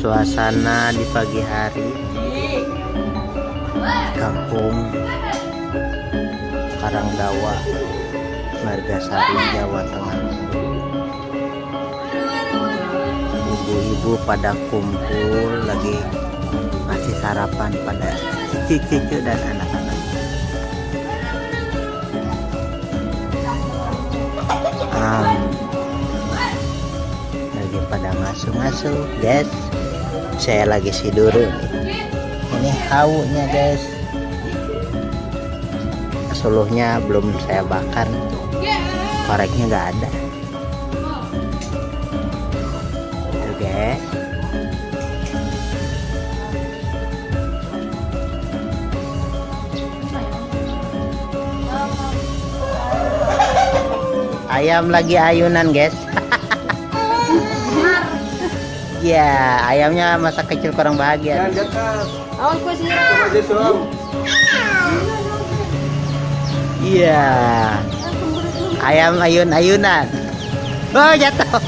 Suasana di pagi hari kampung Karangdawa, Margasari, Jawa Tengah. Ibu-ibu pada kumpul lagi ngasih sarapan pada cucu-cucu dan anak-anak. Lagi pada ngasuh-ngasuh, guys. Saya lagi tidur nih. Ini haunya, guys. Suluhnya belum saya bakar, koreknya nggak ada. Tuh, guys. Ayam lagi ayunan, guys. Ya, ayamnya masa kecil kurang bahagia. Iya. Ayam ayun-ayunan. Oh, jatuh.